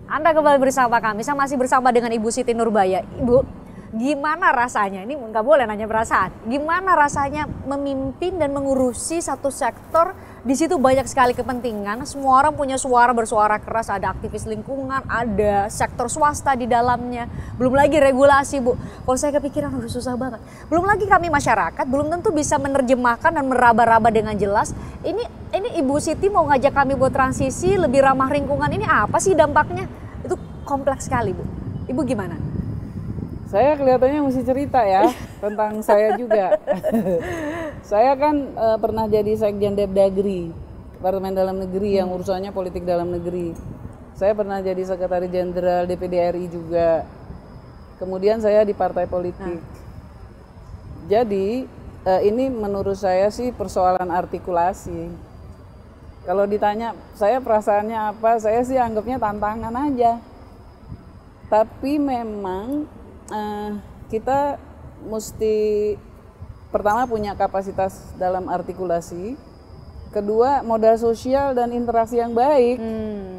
Anda kembali bersama kami, saya masih bersama dengan Ibu Siti Nurbaya. Ibu, gimana rasanya, ini nggak boleh nanya perasaan, gimana rasanya memimpin dan mengurusi satu sektor, di situ banyak sekali kepentingan, semua orang punya suara, bersuara keras, ada aktivis lingkungan, ada sektor swasta di dalamnya, belum lagi regulasi Bu. Kalau saya kepikiran udah susah banget. Belum lagi kami masyarakat, belum tentu bisa menerjemahkan dan meraba-raba dengan jelas, ini Ibu Siti mau ngajak kami buat transisi, lebih ramah lingkungan, ini apa sih dampaknya? Itu kompleks sekali Bu. Ibu gimana? Saya kelihatannya mesti cerita ya tentang saya juga. Saya kan pernah jadi Sekjen Depdagri, Departemen Dalam Negeri yang urusannya politik dalam negeri. Saya pernah jadi Sekretaris Jenderal DPD RI juga. Kemudian saya di partai politik. Jadi ini menurut saya sih persoalan artikulasi. Kalau ditanya saya perasaannya apa, saya sih anggapnya tantangan aja. Tapi memang kita mesti pertama punya kapasitas dalam artikulasi, kedua modal sosial dan interaksi yang baik.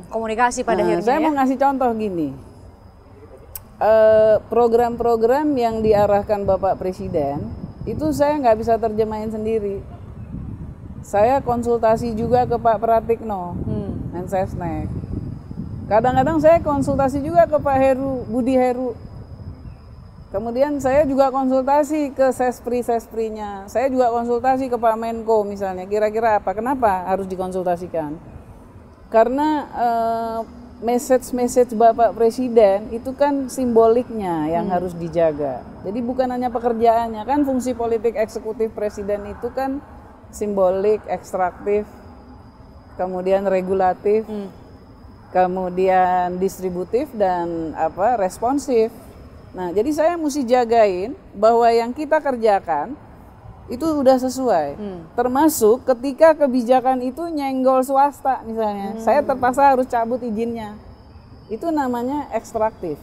Komunikasi pada akhirnya saya mau ngasih contoh gini, program-program yang diarahkan Bapak Presiden itu saya nggak bisa terjemahin sendiri. Saya konsultasi juga ke Pak Pratikno, Mensesnek. Kadang-kadang saya konsultasi juga ke Pak Budi Heru. Kemudian saya juga konsultasi ke sespri-sesprinya. Saya juga konsultasi ke Pak Menko misalnya. Kira-kira apa? Kenapa harus dikonsultasikan? Karena message Bapak Presiden itu kan simboliknya yang harus dijaga. Jadi bukan hanya pekerjaannya, kan fungsi politik eksekutif Presiden itu kan simbolik, ekstraktif, kemudian regulatif, kemudian distributif dan responsif. Nah, jadi saya mesti jagain bahwa yang kita kerjakan itu udah sesuai. Termasuk ketika kebijakan itu nyenggol swasta misalnya, saya terpaksa harus cabut izinnya. Itu namanya ekstraktif.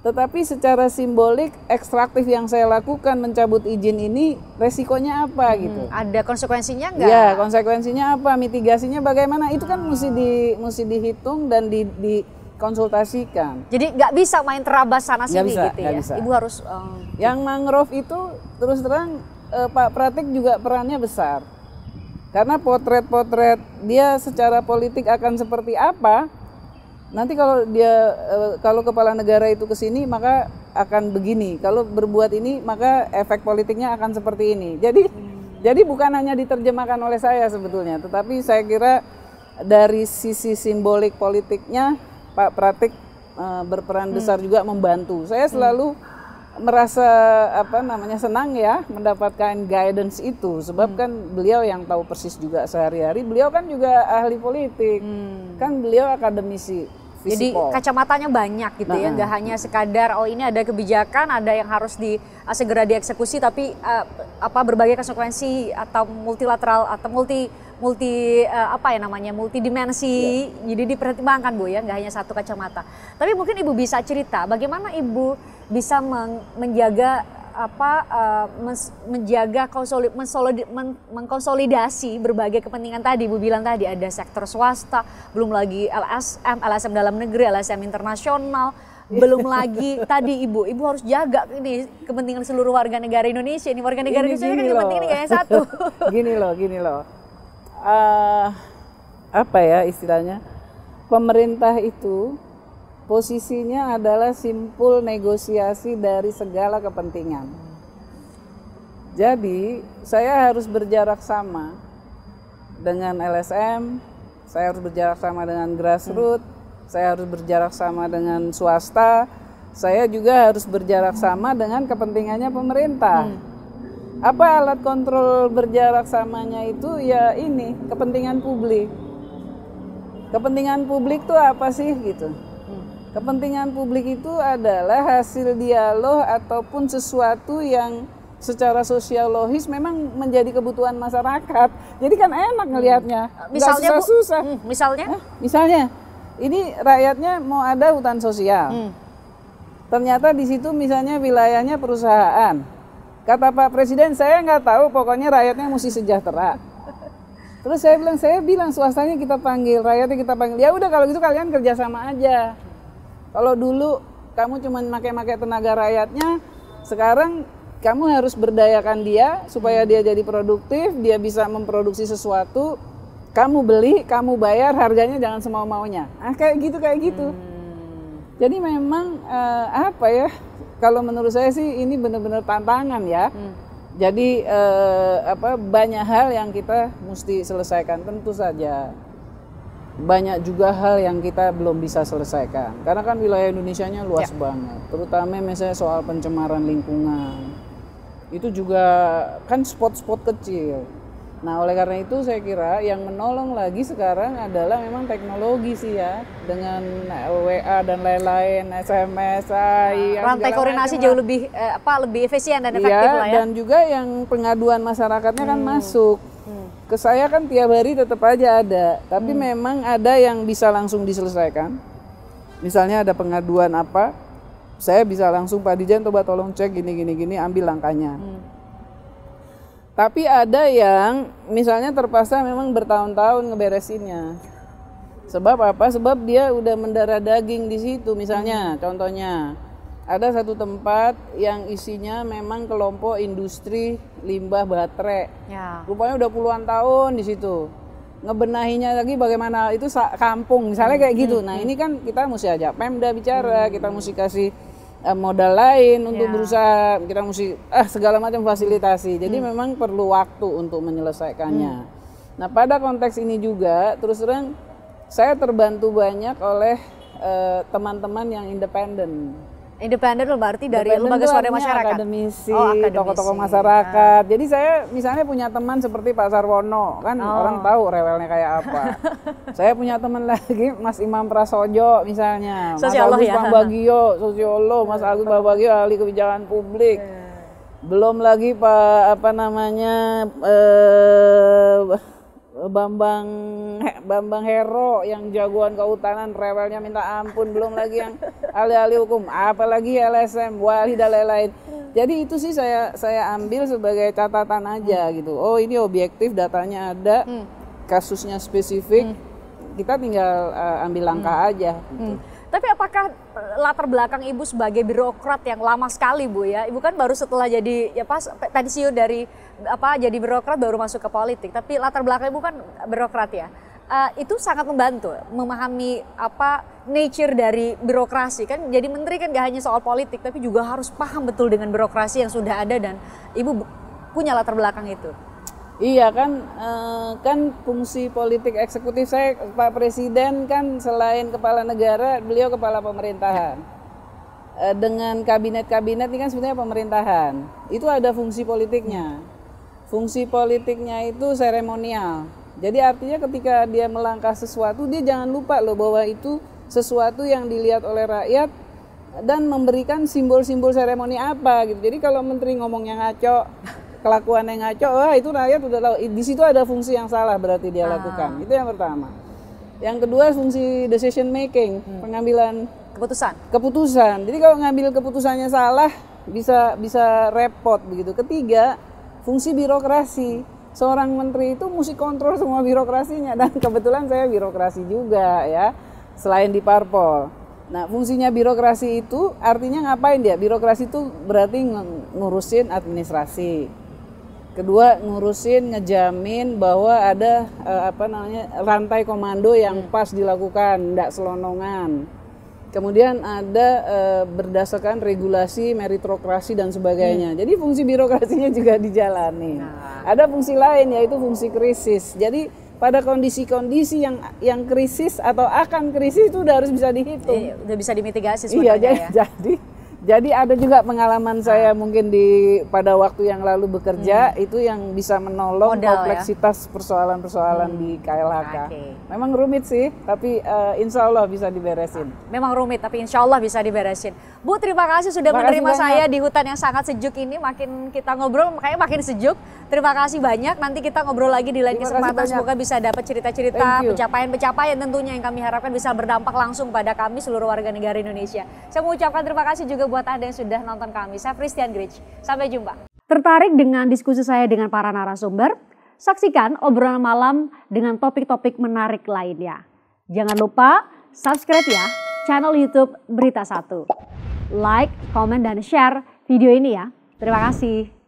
Tetapi secara simbolik ekstraktif yang saya lakukan mencabut izin ini resikonya apa gitu? Ada konsekuensinya nggak? Ya, konsekuensinya apa? Mitigasinya bagaimana? Itu kan mesti dihitung dan dikonsultasikan. Jadi nggak bisa main terabas sana sini gitu ya? Bisa. Ibu harus. Yang mangrove itu terus terang Pak Pratik juga perannya besar. Karena potret-potret dia secara politik akan seperti apa? Nanti kalau kalau kepala negara itu ke sini maka akan begini. Kalau berbuat ini maka efek politiknya akan seperti ini. Jadi bukan hanya diterjemahkan oleh saya sebetulnya, tetapi saya kira dari sisi simbolik politiknya Pak Pratik berperan besar juga membantu. Saya selalu merasa senang ya mendapatkan guidance itu, sebab kan beliau yang tahu persis juga sehari-hari. Beliau kan juga ahli politik, kan beliau akademisi. Jadi kacamatanya banyak gitu ya, nggak hanya sekadar ini ada kebijakan, ada yang harus segera dieksekusi, tapi berbagai konsekuensi atau multilateral atau multidimensi, jadi dipertimbangkan Bu ya, nggak hanya satu kacamata. Tapi mungkin Ibu bisa cerita bagaimana Ibu bisa menjaga mengkonsolidasi berbagai kepentingan tadi. Ibu bilang tadi ada sektor swasta, belum lagi LSM dalam negeri, LSM internasional, belum lagi tadi Ibu harus jaga ini kepentingan seluruh warga negara Indonesia. Ini warga negara Indonesia kan kepentingan yang satu. Gini loh. Istilahnya? Pemerintah itu posisinya adalah simpul negosiasi dari segala kepentingan. Jadi saya harus berjarak sama dengan LSM, saya harus berjarak sama dengan grassroots, saya harus berjarak sama dengan swasta, saya juga harus berjarak sama dengan kepentingannya pemerintah. Apa alat kontrol berjarak samanya itu? Ya ini, kepentingan publik. Kepentingan publik itu apa sih gitu? Kepentingan publik itu adalah hasil dialog ataupun sesuatu yang secara sosiologis memang menjadi kebutuhan masyarakat. Jadi kan enak ngelihatnya, misalnya nggak susah-susah. Misalnya, ini rakyatnya mau ada hutan sosial. Ternyata di situ misalnya wilayahnya perusahaan. Kata Pak Presiden, saya nggak tahu, pokoknya rakyatnya mesti sejahtera. Terus saya bilang swastanya kita panggil, rakyatnya kita panggil. Ya udah kalau gitu kalian kerjasama aja. Kalau dulu kamu cuma pakai tenaga rakyatnya, sekarang kamu harus berdayakan dia supaya dia jadi produktif, dia bisa memproduksi sesuatu, kamu beli, kamu bayar, harganya jangan semau-maunya. Ah, kayak gitu. Jadi memang apa ya? Kalau menurut saya sih ini benar-benar tantangan ya. Jadi banyak hal yang kita mesti selesaikan, tentu saja. Banyak juga hal yang kita belum bisa selesaikan. Karena kan wilayah Indonesianya luas banget. Terutama misalnya soal pencemaran lingkungan. Itu juga kan spot-spot kecil. Nah, oleh karena itu saya kira yang menolong lagi sekarang adalah memang teknologi sih ya. Dengan WA dan lain-lain, SMS, rantai koordinasi jauh lebih lebih efisien dan efektif lah ya. Dan juga yang pengaduan masyarakatnya kan masuk. Ke saya kan tiap hari tetap aja ada, tapi memang ada yang bisa langsung diselesaikan. Misalnya ada pengaduan apa, saya bisa langsung Pak Dijen coba tolong cek gini, ambil langkahnya. Tapi ada yang misalnya terpaksa memang bertahun-tahun ngeberesinnya. Sebab apa? Sebab dia udah mendarah daging di situ. Misalnya, contohnya ada satu tempat yang isinya memang kelompok industri limbah baterai. Ya. Rupanya udah puluhan tahun di situ. Ngebenahinya lagi bagaimana itu kampung, misalnya kayak gitu. Nah ini kan kita mesti ajak Pemda bicara, kita mesti kasih modal lain untuk berusaha, kita mesti segala macam fasilitasi. Jadi memang perlu waktu untuk menyelesaikannya. Nah pada konteks ini juga terus terang saya terbantu banyak oleh teman-teman yang independen. Independen berarti dari lembaga swadaya masyarakat. Akademisi, tokoh-tokoh masyarakat. Jadi saya misalnya punya teman seperti Pak Sarwono, kan orang tahu rewelnya kayak apa. Saya punya teman lagi Mas Imam Prasojo misalnya, Mas Agus Pambagio, sosiolog, Mas Agus Pambagio ahli kebijakan publik. Belum lagi Pak Bambang Hero yang jagoan kehutanan, rewelnya minta ampun. Belum lagi yang ahli-ahli hukum, apalagi LSM, Wali dan lain-lain. Jadi itu sih saya ambil sebagai catatan aja gitu. Oh ini objektif, datanya ada, kasusnya spesifik, kita tinggal ambil langkah aja. Gitu. Tapi apakah latar belakang Ibu sebagai birokrat yang lama sekali Bu ya? Ibu kan baru setelah jadi pensiun dari jadi birokrat baru masuk ke politik. Tapi latar belakang Ibu kan birokrat ya. Itu sangat membantu memahami nature dari birokrasi kan. Jadi menteri kan gak hanya soal politik tapi juga harus paham betul dengan birokrasi yang sudah ada dan Ibu punya latar belakang itu. Iya kan fungsi politik eksekutif saya, Pak Presiden kan selain kepala negara, beliau kepala pemerintahan. Dengan kabinet-kabinet ini kan sebenarnya pemerintahan. Itu ada fungsi politiknya. Fungsi politiknya itu seremonial. Jadi artinya ketika dia melangkah sesuatu, dia jangan lupa loh bahwa itu sesuatu yang dilihat oleh rakyat dan memberikan simbol-simbol seremoni apa gitu. Jadi kalau menteri ngomongnya ngaco, kelakuan yang ngaco, itu rakyat udah tahu. Di situ ada fungsi yang salah berarti dia lakukan. Itu yang pertama. Yang kedua fungsi decision making, pengambilan keputusan. Jadi kalau ngambil keputusannya salah bisa repot begitu. Ketiga, fungsi birokrasi. Seorang menteri itu mesti kontrol semua birokrasinya dan kebetulan saya birokrasi juga ya, selain di parpol. Nah, fungsinya birokrasi itu artinya ngapain dia? Birokrasi itu berarti ngurusin administrasi. Kedua, ngurusin ngejamin bahwa ada rantai komando yang pas dilakukan, tidak selonongan. Kemudian ada berdasarkan regulasi, meritokrasi dan sebagainya. Jadi fungsi birokrasinya juga dijalani. Ada fungsi lain yaitu fungsi krisis. Jadi pada kondisi-kondisi yang krisis atau akan krisis itu udah harus bisa dihitung. Udah bisa dimitigasi sebenarnya ya. Jadi ada juga pengalaman saya mungkin pada waktu yang lalu bekerja itu yang bisa menolong kompleksitas persoalan-persoalan di KLHK. Memang rumit sih, tapi insya Allah bisa diberesin. Memang rumit, tapi insya Allah bisa diberesin. Bu, terima kasih sudah menerima saya di hutan yang sangat sejuk ini. Makin kita ngobrol, makanya makin sejuk. Terima kasih banyak. Nanti kita ngobrol lagi di lain kesempatan. Semoga bisa dapat cerita-cerita, pencapaian-pencapaian tentunya yang kami harapkan bisa berdampak langsung pada kami seluruh warga negara Indonesia. Saya mengucapkan terima kasih juga buat Anda yang sudah nonton kami. Saya Christian Grich. Sampai jumpa. Tertarik dengan diskusi saya dengan para narasumber? Saksikan obrolan malam dengan topik-topik menarik lainnya. Jangan lupa subscribe ya. channel YouTube Berita 1. Like, komen, dan share video ini ya. Terima kasih.